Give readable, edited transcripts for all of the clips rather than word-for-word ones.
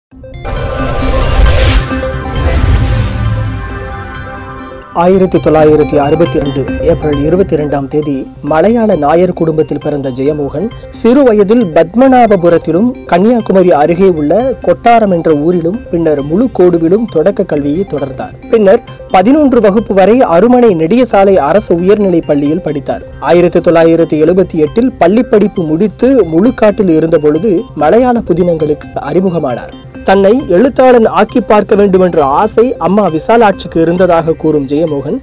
1962 April 22ஆம் தேதி மலையாள நாயர் குடும்பத்தில் பிறந்த ஜெயமோகன் சிறு வயதில் பத்மநாபபுரத்திலும் கன்னியாகுமரி அருகே உள்ள கொட்டாரம் என்ற ஊரிலும் பின்னர் முழுக்கோடுவிலும் தொடக்க கல்வியை தொடர்ந்தார். பின்னர் 11 வகுப்பு வரை அருமனை நெடியசாலை அரசு உயர்நிலைப் பள்ளியில் படித்தார். 1978 பள்ளிப்படிப்பு முடித்து முழுக்காட்டில் இருந்த பொழுது மலையாள புதினங்களுக்கு அறிமுகமானார். தன்னை எழுத்தாளன் ஆக்கி பார்க்க வேண்டும் என்ற ஆசை அம்மா விசாலாட்சிக்கு இருந்ததாக கூறும் ஜெயமோகன்,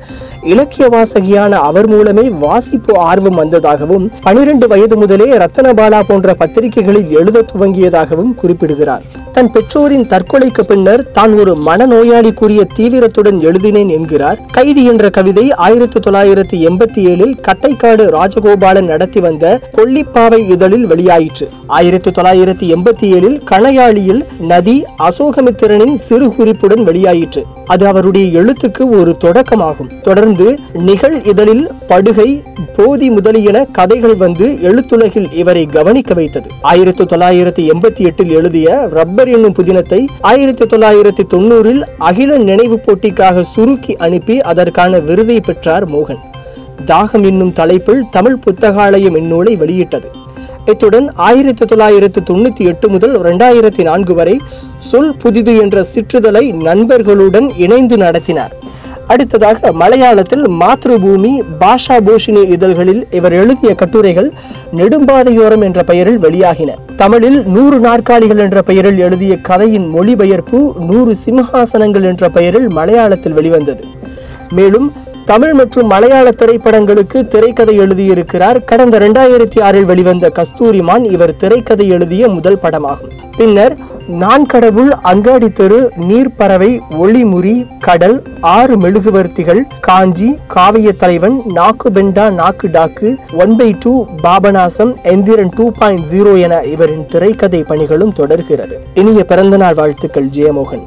இலக்கிய வாசகியான அவர் மூலமே வாசிப்பு ஆர்வம் வந்ததாகவும் 12 வயது முதலே ரத்தனபாலா போன்ற பத்திரிகைகளில் எழுத துவங்கியதாகவும் குறிப்பிடுகிறார். தன் பெற்றோரின் தற்கொலைக்கு பின்னர் தான் ஒரு மனநோயாளி கூறிய தீவிரத்துடன் எழுதினேன் என்கிறார். கைதி என்ற கவிதை 1987 கட்டைக்காடு ராஜகோபாலன் நடத்தி வந்த கொல்லிப்பாவை இதழில் வெளியாயிற்று. 1987 கணையாளியில் நதி அசோகமித்திரனின் சிறு குறிப்புடன் வெளியாயிற்று. அது அவருடைய எழுத்துக்கு ஒரு தொடக்கமாகும். தொடர்ந்து நிகழ் இதழில் படுகை, போதி முதலியன கதைகள் வந்து எழுத்துலகில் இவரை கவனிக்க வைத்தது. 1988 எழுதிய ரப்பர் என்னும் புதினத்தை 1990 அகில நினைவு போட்டிக்காக சுருக்கி அனுப்பி அதற்கான விருதை பெற்றார் மோகன். தாகம் என்னும் தலைப்பில் தமிழ் புத்தகாலயம் இந்நூலை வெளியிட்டது. இத்துடன் 1998 முதல் 2004 வரை சொல் புதிது என்ற சிற்றிதழை நண்பர்களுடன் இணைந்து நடத்தினார். அடுத்ததாக மலையாளத்தில் மாத்ருபூமி, பாஷா போஷினி இதழ்களில் இவர் எழுதிய கட்டுரைகள் நெடும்பாதையோரம் என்ற பெயரில் வெளியாகின. தமிழில் 100 நாற்காலிகள் என்ற பெயரில் எழுதிய கதையின் மொழிபெயர்ப்பு 100 சிம்ஹாசனங்கள் என்ற பெயரில் மலையாளத்தில் வெளிவந்தது. மேலும் தமிழ் மற்றும் மலையாள திரைப்படங்களுக்கு திரைக்கதை எழுதியிருக்கிறார். கடந்த 2006 வெளிவந்த கஸ்தூரிமான் இவர் திரைக்கதை எழுதிய முதல் படமாகும். பின்னர் நான் கடவுள், அங்காடி தெரு, நீர்ப்பறவை, ஒளிமுறி, கடல், 6 மெழுகுவர்த்திகள், காஞ்சி, காவிய தலைவன், நாக்கு பெண்டா நாக்கு டாக்கு, 1/2, பாபநாசம், எந்திரன் 2.0 என இவரின் திரைக்கதை பணிகளும் தொடர்கிறது. இனிய பிறந்தநாள் வாழ்த்துக்கள் ஜெயமோகன்.